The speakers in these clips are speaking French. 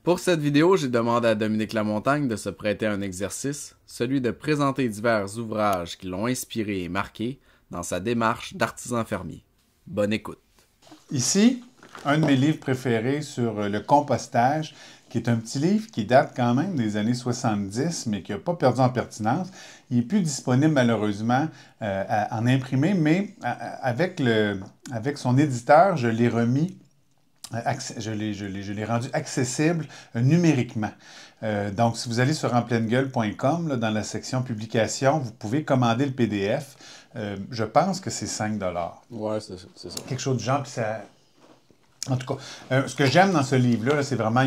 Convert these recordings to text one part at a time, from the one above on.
Pour cette vidéo, j'ai demandé à Dominique Lamontagne de se prêter à un exercice, celui de présenter divers ouvrages qui l'ont inspiré et marqué dans sa démarche d'artisan fermier. Bonne écoute. Ici, un de mes livres préférés sur le compostage, qui est un petit livre qui date quand même des années 70, mais qui n'a pas perdu en pertinence. Il n'est plus disponible malheureusement en imprimé, mais avec son éditeur, je l'ai remis je l'ai rendu accessible numériquement. Donc, si vous allez sur enpleinegueule.com, dans la section publication, vous pouvez commander le PDF. Je pense que c'est 5 $. Ouais, c'est ça. Quelque chose du genre, puis ça... En tout cas, ce que j'aime dans ce livre-là, c'est vraiment,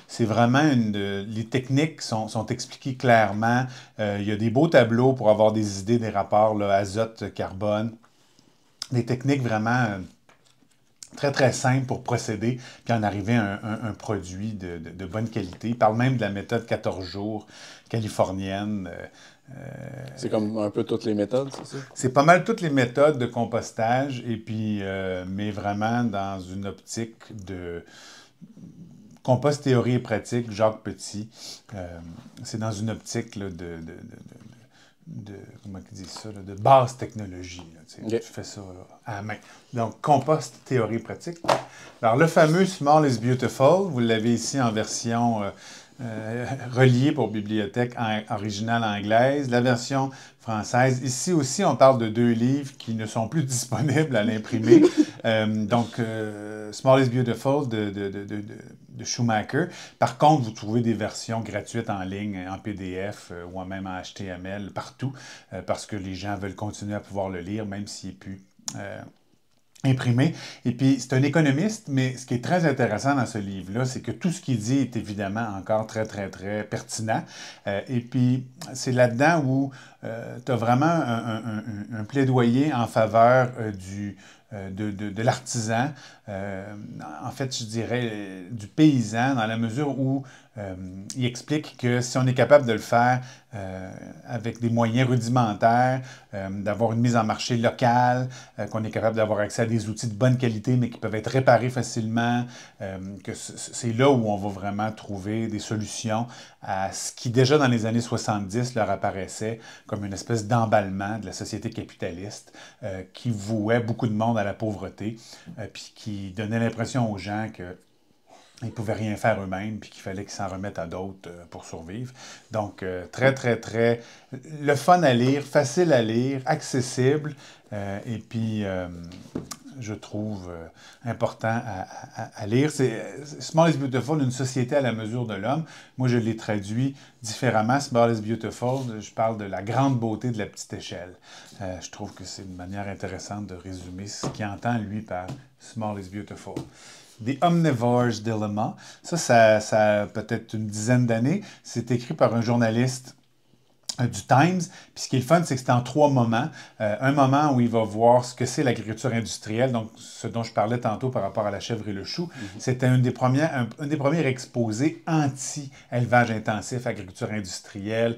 c'est vraiment les techniques sont expliquées clairement. Il y a des beaux tableaux pour avoir des idées, des rapports, là, azote, carbone. Des techniques vraiment... très, très simple pour procéder, puis en arriver à un produit de bonne qualité. Il parle même de la méthode 14 jours californienne. C'est comme un peu toutes les méthodes, c'est ça? C'est pas mal toutes les méthodes de compostage, et puis, mais vraiment dans une optique de compost théorie et pratique, Jacques Petit. C'est dans une optique là, comment ils disent ça, là, de basse technologie. Là, okay. Tu fais ça là, à la main. Donc, compost, théorie, pratique. Alors, le fameux Small is Beautiful, vous l'avez ici en version reliée pour bibliothèque originale anglaise, la version française. Ici aussi, on parle de 2 livres qui ne sont plus disponibles à l'imprimer. Donc, Small is Beautiful de Schumacher. Par contre, vous trouvez des versions gratuites en ligne, en PDF ou même en HTML, partout, parce que les gens veulent continuer à pouvoir le lire, même s'il n'est plus imprimé. Et puis, c'est un économiste, mais ce qui est très intéressant dans ce livre-là, c'est que tout ce qu'il dit est évidemment encore très, très, très pertinent. Et puis, c'est là-dedans où tu as vraiment un plaidoyer en faveur de l'artisan, en fait, je dirais du paysan, dans la mesure où il explique que si on est capable de le faire avec des moyens rudimentaires, d'avoir une mise en marché locale, qu'on est capable d'avoir accès à des outils de bonne qualité, mais qui peuvent être réparés facilement, que c'est là où on va vraiment trouver des solutions à ce qui, déjà dans les années 70, leur apparaissait comme une espèce d'emballement de la société capitaliste qui vouait beaucoup de monde à la pauvreté, puis qui donnait l'impression aux gens que ils ne pouvaient rien faire eux-mêmes, puis qu'il fallait qu'ils s'en remettent à d'autres pour survivre. Donc, très, très, très... Le fun à lire, facile à lire, accessible, et puis, je trouve important à lire. C'est Small is Beautiful, une société à la mesure de l'homme. Moi, je l'ai traduit différemment. Small is Beautiful, je parle de la grande beauté de la petite échelle. Je trouve que c'est une manière intéressante de résumer ce qu'il entend, lui, par Small is Beautiful. The Omnivore's Dilemma. Ça a peut-être une dizaine d'années. C'est écrit par un journaliste du Times. Puis ce qui est le fun, c'est que c'est en 3 moments. Un moment où il va voir ce que c'est l'agriculture industrielle, donc ce dont je parlais tantôt par rapport à la chèvre et le chou. C'était un des premiers exposés anti-élevage intensif, agriculture industrielle,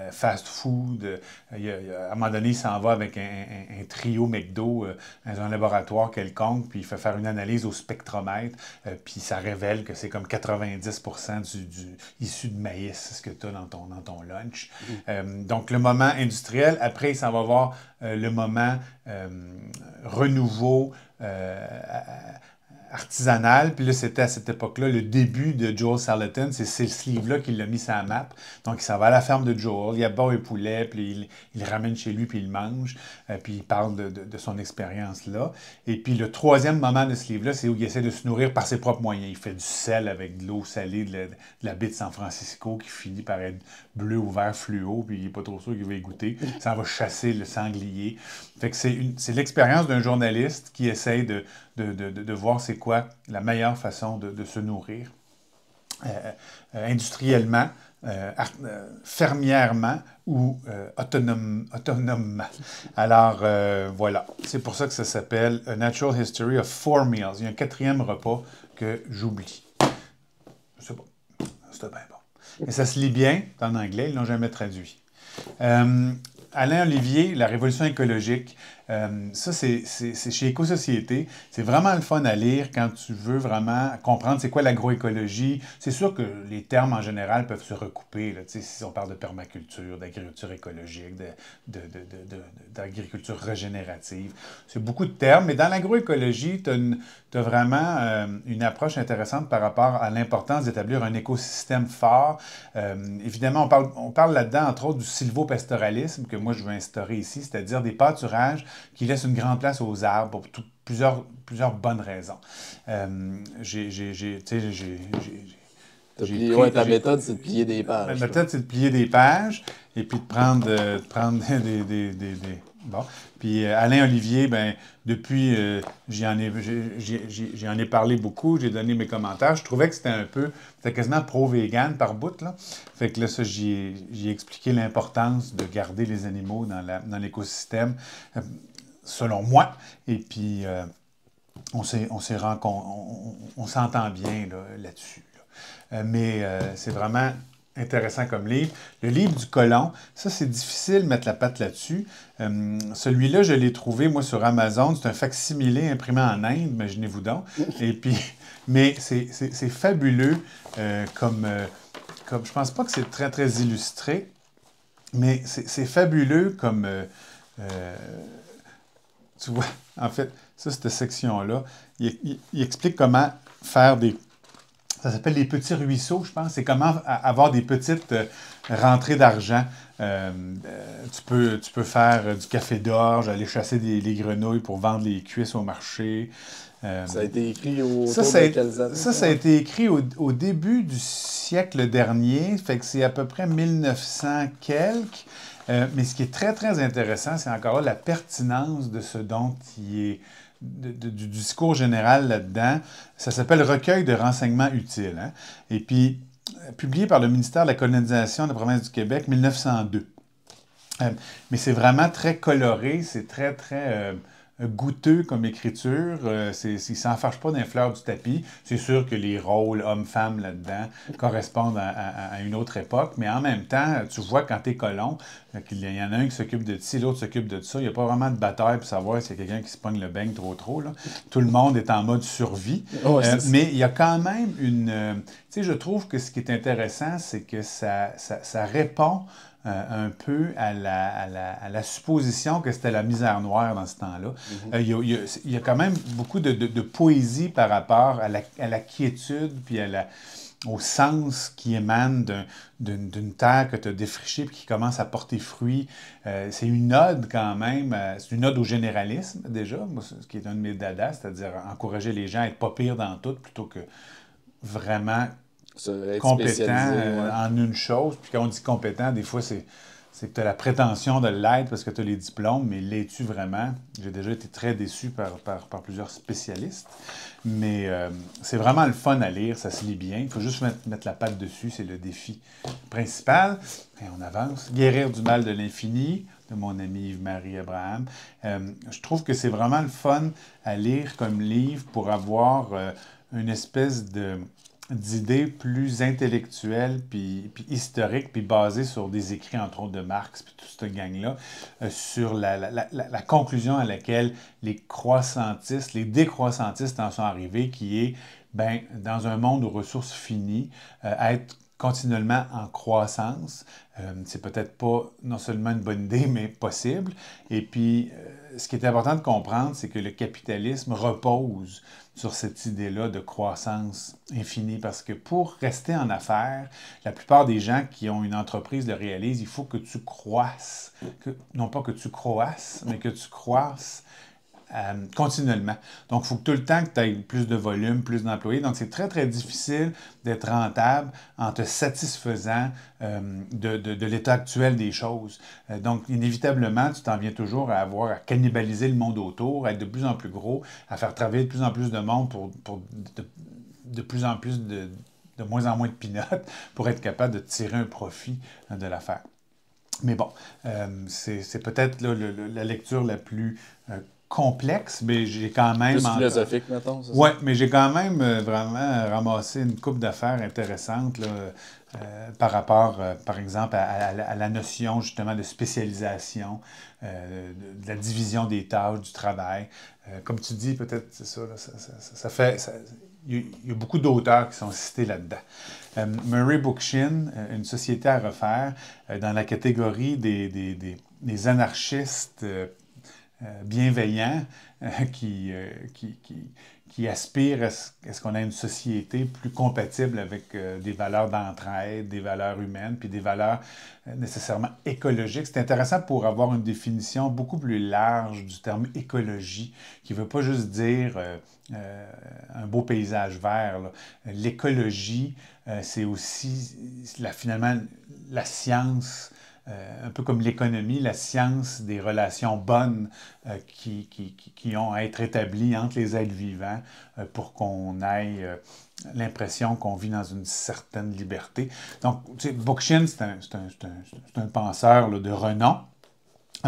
fast-food. À un moment donné, il s'en va avec un trio McDo dans un laboratoire quelconque, puis il fait faire une analyse au spectromètre, puis ça révèle que c'est comme 90% issu de maïs, ce que tu as dans ton lunch. Donc, le moment industriel. Après, il s'en va voir le moment renouveau artisanal. Puis là, c'était à cette époque-là le début de Joel Salatin. C'est ce livre-là qui l'a mis sur la map. Donc, il s'en va à la ferme de Joel. Il abat un poulet, puis il le ramène chez lui, puis il le mange. Puis il parle de son expérience là. Et puis, le 3e moment de ce livre-là, c'est où il essaie de se nourrir par ses propres moyens. Il fait du sel avec de l'eau salée de la baie de San Francisco qui finit par être bleu ou vert fluo, puis il n'est pas trop sûr qu'il va y goûter. Ça va chasser le sanglier. Fait que c'est l'expérience d'un journaliste qui essaie de voir c'est quoi la meilleure façon de se nourrir industriellement, fermièrement ou autonomement. Alors, voilà. C'est pour ça que ça s'appelle A Natural History of 4 Meals. Il y a un 4e repas que j'oublie. C'est bon. C'était bien bon. Et ça se lit bien, c'est en anglais, ils ne l'ont jamais traduit. Alain Olivier, La Révolution écologique, Ça, c'est chez Éco-Société. C'est vraiment le fun à lire quand tu veux vraiment comprendre c'est quoi l'agroécologie. C'est sûr que les termes en général peuvent se recouper. Là, si on parle de permaculture, d'agriculture écologique, d'agriculture régénérative, c'est beaucoup de termes. Mais dans l'agroécologie, tu as vraiment une approche intéressante par rapport à l'importance d'établir un écosystème fort. Évidemment, on parle là-dedans, entre autres, du sylvopastoralisme que moi je veux instaurer ici, c'est-à-dire des pâturages qui laissent une grande place aux arbres pour plusieurs bonnes raisons. Ta méthode, c'est de plier des pages. Ma méthode, c'est de plier des pages et puis de prendre Bon. Puis Alain Olivier, ben depuis, j'en ai parlé beaucoup, j'ai donné mes commentaires. Je trouvais que c'était quasiment pro-vegan par bout, là. Fait que là, ça, j'ai expliqué l'importance de garder les animaux dans l'écosystème, selon moi. Et puis, on s'entend bien là-dessus. Mais c'est vraiment intéressant comme livre. Le livre du colon, ça, c'est difficile de mettre la patte là-dessus. Celui-là, je l'ai trouvé, moi, sur Amazon. C'est un fac-similé imprimé en Inde, imaginez-vous donc. Et puis, mais c'est fabuleux comme je pense pas que c'est très, très illustré, mais c'est fabuleux comme... tu vois, en fait, ça, cette section-là, il explique comment faire ça s'appelle les petits ruisseaux, je pense. C'est comment avoir des petites rentrées d'argent. Tu peux faire du café d'orge, aller chasser les grenouilles pour vendre les cuisses au marché. Ça a été écrit autour ça de quelles années? Ça a été écrit au début du siècle dernier. Fait que c'est à peu près 1900 quelques. Mais ce qui est très, très intéressant, c'est encore là la pertinence de ce dont il est... du discours général là-dedans. Ça s'appelle Recueil de renseignements utiles. Hein? Et puis, publié par le ministère de la Colonisation de la province du Québec, 1902. Mais c'est vraiment très coloré, c'est très, très goûteux comme écriture. Il ne s'enfarge pas d'un fleur du tapis. C'est sûr que les rôles hommes-femmes là-dedans correspondent à une autre époque, mais en même temps, tu vois quand tu es colon, qu'il y en a un qui s'occupe de ci, l'autre s'occupe de ça. Il n'y a pas vraiment de bataille pour savoir s'il y a quelqu'un qui se pogne le beigne trop. Là. Tout le monde est en mode survie. Oh, mais il y a quand même une... tu sais, je trouve que ce qui est intéressant, c'est que ça répond un peu à la supposition que c'était la misère noire dans ce temps-là. Il y a quand même beaucoup de poésie par rapport à la quiétude puis au sens qui émane d'une terre que tu as défrichée et qui commence à porter fruit. C'est une ode quand même, c'est une ode au généralisme déjà, moi, ce qui est un de mes dadas, c'est-à-dire encourager les gens à être pas pires dans tout plutôt que vraiment compétent en une chose. Puis quand on dit compétent, des fois, c'est que tu as la prétention de l'être parce que tu as les diplômes, mais l'es-tu vraiment? J'ai déjà été très déçu par plusieurs spécialistes. Mais c'est vraiment le fun à lire, ça se lit bien. Il faut juste mettre la patte dessus, c'est le défi principal. Et on avance. Guérir du mal de l'infini, de mon ami Yves-Marie Abraham. Je trouve que c'est vraiment le fun à lire comme livre pour avoir une espèce d'idées plus intellectuelles, puis historiques, puis basées sur des écrits, entre autres, de Marx, puis toute cette gang-là, sur la conclusion à laquelle les croissantistes, les décroissantistes en sont arrivés, qui est, ben, dans un monde aux ressources finies, être continuellement en croissance. C'est peut-être pas non seulement une bonne idée, mais possible. Et puis, ce qui est important de comprendre, c'est que le capitalisme repose sur cette idée-là de croissance infinie. Parce que pour rester en affaires, la plupart des gens qui ont une entreprise le réalisent, il faut que tu croisses. Non pas que tu croisses, mais que tu croisses continuellement. Donc, il faut que tout le temps que tu aies plus de volume, plus d'employés. Donc, c'est très, très difficile d'être rentable en te satisfaisant de l'état actuel des choses. Donc, inévitablement, tu t'en viens toujours à avoir à cannibaliser le monde autour, à être de plus en plus gros, à faire travailler de plus en plus de monde pour de plus en plus de moins en moins de pinottes pour être capable de tirer un profit de l'affaire. Mais bon, c'est peut-être là, la lecture la plus complexe, mais j'ai quand même... Plus philosophique, mettons, c'est ça? Oui, mais j'ai quand même vraiment ramassé une couple d'affaires intéressantes là, par rapport, par exemple, à la notion justement de spécialisation, de la division des tâches, du travail. Comme tu dis, peut-être, c'est ça, là, ça fait... il y a beaucoup d'auteurs qui sont cités là-dedans. Murray Bookchin, Une société à refaire, dans la catégorie des anarchistes bienveillants qui aspirent à ce qu'on ait une société plus compatible avec des valeurs d'entraide, des valeurs humaines, puis des valeurs nécessairement écologiques. C'est intéressant pour avoir une définition beaucoup plus large du terme écologie, qui ne veut pas juste dire un beau paysage vert. L'écologie, c'est aussi finalement la science, un peu comme l'économie, la science des relations bonnes qui ont à être établies entre les êtres vivants pour qu'on ait l'impression qu'on vit dans une certaine liberté. Donc, tu sais, Bookchin, c'est un penseur là, de renom.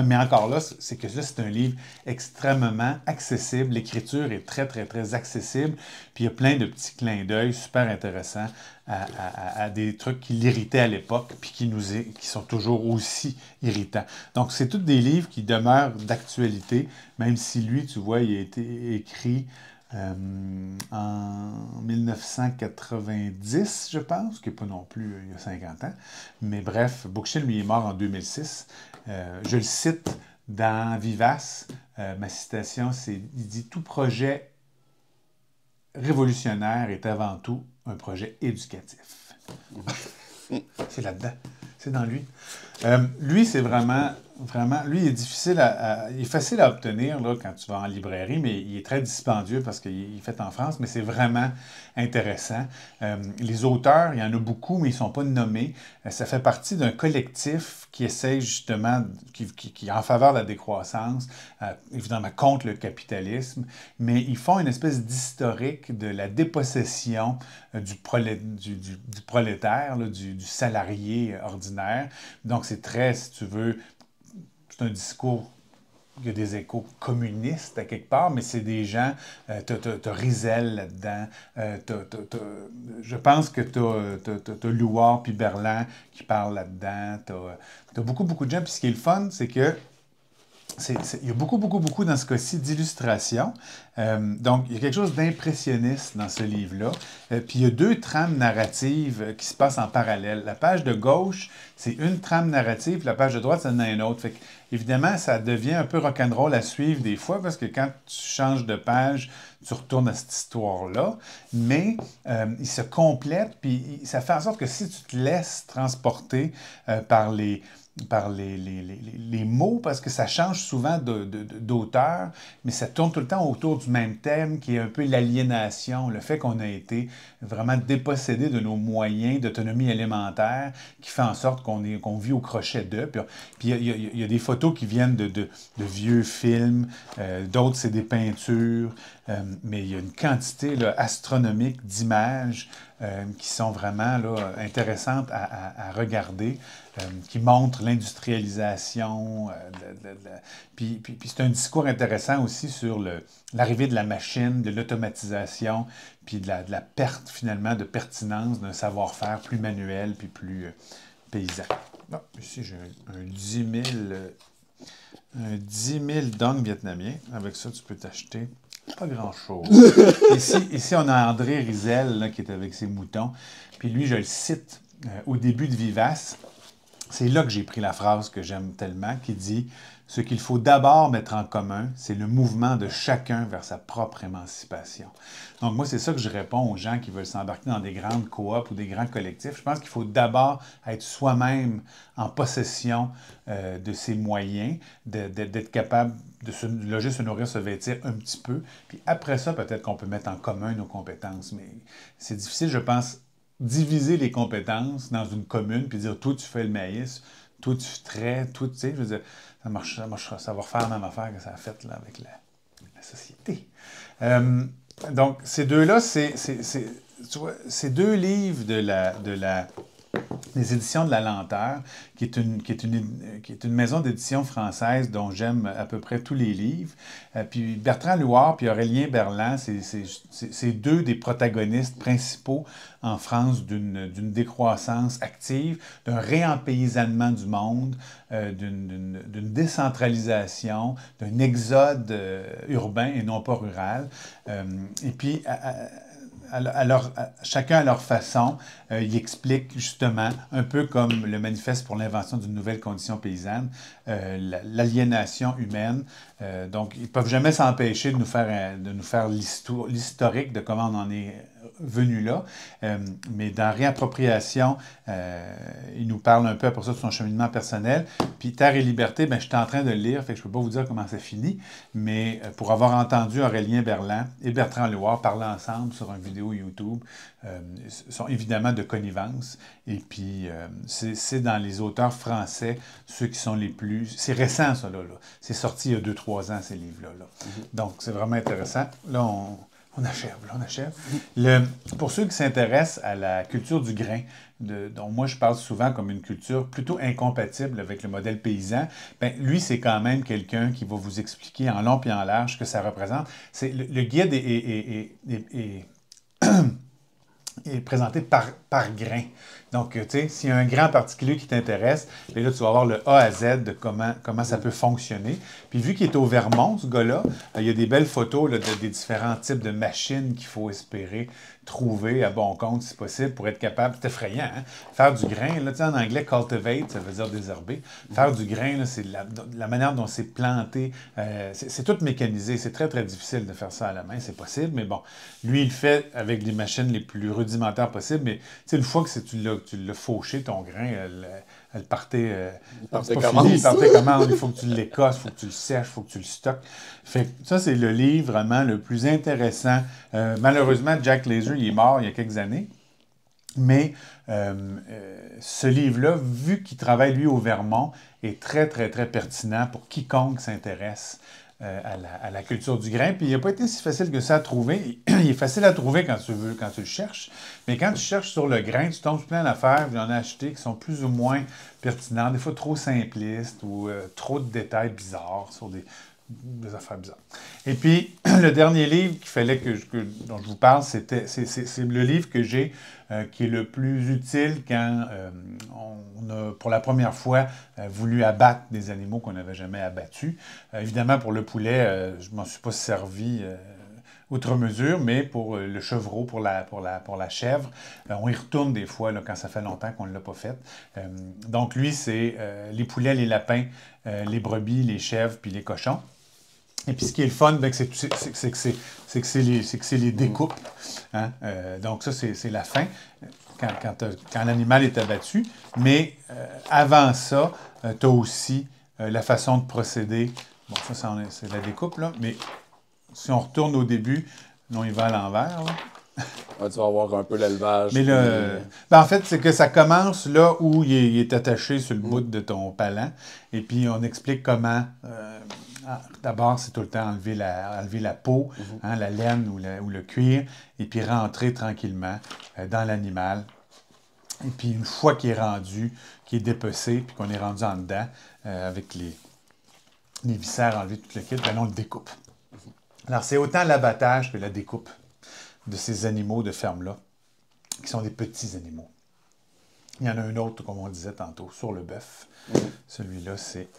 Mais encore là, c'est que là, c'est un livre extrêmement accessible. L'écriture est très, très, très accessible. Puis il y a plein de petits clins d'œil super intéressants à des trucs qui l'irritaient à l'époque, puis qui sont toujours aussi irritants. Donc, c'est tous des livres qui demeurent d'actualité, même si lui, tu vois, il a été écrit en 1990, je pense, qui n'est pas non plus il y a 50 ans. Mais bref, Bookchin, lui, est mort en 2006. Je le cite dans Vivace. Ma citation, il dit « Tout projet révolutionnaire est avant tout un projet éducatif. » C'est là-dedans. C'est dans lui. Lui, c'est vraiment... Lui, il est il est facile à obtenir là, quand tu vas en librairie, mais il est très dispendieux parce qu'il est fait en France, mais c'est vraiment intéressant. Les auteurs, il y en a beaucoup, mais ils ne sont pas nommés. Ça fait partie d'un collectif qui essaie justement, qui est en faveur de la décroissance, évidemment contre le capitalisme, mais ils font une espèce d'historique de la dépossession du prolétaire, là, du salarié ordinaire. Donc, c'est très, si tu veux, c'est un discours, il y a des échos communistes à quelque part, mais c'est des gens, t'as Rizal là-dedans, je pense que t'as Louard puis Berland qui parlent là-dedans, t'as beaucoup, beaucoup de gens, puis ce qui est le fun, c'est que il y a beaucoup, beaucoup, beaucoup dans ce cas-ci d'illustrations. Donc, il y a quelque chose d'impressionniste dans ce livre-là. Puis, il y a deux trames narratives qui se passent en parallèle. La page de gauche, c'est une trame narrative, la page de droite, c'en est une autre. Fait que, évidemment, ça devient un peu rock'n'roll à suivre des fois, parce que quand tu changes de page, tu retournes à cette histoire-là. Mais il se complète, puis ça fait en sorte que si tu te laisses transporter par les mots, parce que ça change souvent d'auteur, mais ça tourne tout le temps autour du même thème, qui est un peu l'aliénation, le fait qu'on a été vraiment dépossédé de nos moyens d'autonomie élémentaire, qui fait en sorte qu'on vit au crochet d'eux. Puis il y a des photos qui viennent de vieux films, d'autres c'est des peintures, mais il y a une quantité là, astronomique d'images qui sont vraiment là, intéressantes à regarder, qui montrent l'industrialisation. Puis c'est un discours intéressant aussi sur l'arrivée de la machine, de l'automatisation, puis de la perte finalement de pertinence d'un savoir-faire plus manuel, puis plus paysan. Bon, ici j'ai un 10 000 dong vietnamien. Avec ça, tu peux t'acheter pas grand-chose. Ici, on a André Rizal là, qui est avec ses moutons. Puis lui, je le cite au début de Vivace. C'est là que j'ai pris la phrase que j'aime tellement, qui dit « Ce qu'il faut d'abord mettre en commun, c'est le mouvement de chacun vers sa propre émancipation. » Donc moi, c'est ça que je réponds aux gens qui veulent s'embarquer dans des grandes coops ou des grands collectifs. Je pense qu'il faut d'abord être soi-même en possession de ses moyens, d'être capable de se loger, se nourrir, se vêtir un petit peu. Puis après ça, peut-être qu'on peut mettre en commun nos compétences. Mais c'est difficile, je pense, diviser les compétences dans une commune, puis dire, toi, tu fais le maïs, toi, tu traites, toi, tu sais, je veux dire, ça va refaire la même affaire que ça a fait là, avec la société. Donc, ces deux-là, tu vois, ces deux livres de la les éditions de la Lenteur, qui est une maison d'édition française dont j'aime à peu près tous les livres. Puis Bertrand Louard puis Aurélien Berland, c'est deux des protagonistes principaux en France d'une décroissance active, d'un réempaysannement du monde, d'une décentralisation, d'un exode urbain et non pas rural. Et puis, chacun à leur façon, ils expliquent justement, un peu comme le manifeste pour l'invention d'une nouvelle condition paysanne, l'aliénation humaine. Donc, ils ne peuvent jamais s'empêcher de nous faire l'historique de comment on en est venu là. Mais dans Réappropriation, il nous parle un peu après ça de son cheminement personnel. Puis Terre et Liberté, ben, je suis en train de le lire, fait que je ne peux pas vous dire comment ça finit, mais pour avoir entendu Aurélien Berland et Bertrand Louard parler ensemble sur une vidéo YouTube, sont évidemment de connivence. Et puis, c'est dans les auteurs français, ceux qui sont les plus... C'est récent, ça, là. C'est sorti il y a 2-3 ans, ces livres-là. Donc, c'est vraiment intéressant. Là, on achève. Pour ceux qui s'intéressent à la culture du grain, dont moi je parle souvent comme une culture plutôt incompatible avec le modèle paysan, ben, lui, c'est quand même quelqu'un qui va vous expliquer en long et en large ce que ça représente. Le guide est présenté par grain. Donc, tu sais, s'il y a un grain particulier qui t'intéresse, bien là, tu vas avoir le A à Z de comment ça peut fonctionner. Puis, vu qu'il est au Vermont, ce gars-là, il y a des belles photos là, des différents types de machines qu'il faut espérer trouver à bon compte, si possible, pour être capable... C'est effrayant, hein? Faire du grain, là, tu sais, en anglais, cultivate, ça veut dire désherber. Faire du grain, là, c'est la manière dont c'est planté. C'est tout mécanisé. C'est très, très difficile de faire ça à la main. C'est possible, mais bon, lui, il le fait avec les machines les plus rudimentaires possibles. Mais, tu sais, une fois que tu l'as fauché, ton grain, elle partait... Il partait comment? Il faut que tu l'écosses, il faut que tu le sèches, il faut que tu le stockes. Fait que ça, c'est le livre vraiment le plus intéressant. Malheureusement, Jack Laser, il est mort il y a quelques années. Mais ce livre-là, vu qu'il travaille, lui, au Vermont, est très, très, très pertinent pour quiconque s'intéresse à la culture du grain. Puis il n'a pas été si facile que ça à trouver. Il est facile à trouver quand tu le cherches. Mais quand tu cherches sur le grain, tu tombes sur plein d'affaires. J'en ai acheté qui sont plus ou moins pertinents, des fois trop simplistes ou trop de détails bizarres sur des affaires bizarres. Et puis, le dernier livre qu'il fallait dont je vous parle, c'est le livre que j'ai qui est le plus utile quand on a, pour la première fois, voulu abattre des animaux qu'on n'avait jamais abattus. Évidemment, pour le poulet, je ne m'en suis pas servi outre mesure, mais pour le chevreau, pour la chèvre, on y retourne des fois là, quand ça fait longtemps qu'on ne l'a pas fait. Donc, lui, c'est les poulets, les lapins, les brebis, les chèvres, puis les cochons. Et puis, ce qui est le fun, ben, c'est que c'est les découpes. Hein? Donc, ça, c'est la fin, quand l'animal est abattu. Mais avant ça, tu as aussi la façon de procéder. Bon, ça, c'est la découpe, là. Mais si on retourne au début, on y va à l'envers, là. Ouais, tu vas avoir un peu l'élevage. Mais ben, en fait, c'est que ça commence là où il est attaché sur le bout de ton palan. Et puis, on explique comment... D'abord, c'est tout le temps enlever la peau, hein, la laine ou le cuir, et puis rentrer tranquillement dans l'animal. Et puis, une fois qu'il est rendu, qu'il est dépecé, puis qu'on est rendu en dedans, avec les viscères enlevés, tout le kit, ben on le découpe. Alors, c'est autant l'abattage que la découpe de ces animaux de ferme-là, qui sont des petits animaux. Il y en a un autre, comme on disait tantôt, sur le bœuf. Celui-là, c'est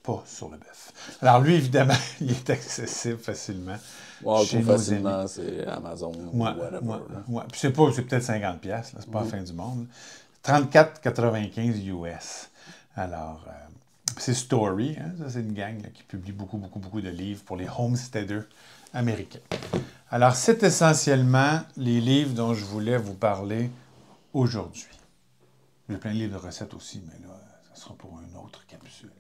pas sur le bœuf. Alors, lui, évidemment, il est accessible facilement. Wow, chez nous facilement, c'est Amazon ou whatever. Ouais. Puis c'est peut-être 50$, là, c'est pas la fin du monde. 34,95 US. Alors, c'est Story, hein, ça c'est une gang là, qui publie beaucoup de livres pour les homesteaders américains. Alors, c'est essentiellement les livres dont je voulais vous parler aujourd'hui. J'ai plein de livres de recettes aussi, mais là, ça sera pour une autre capsule.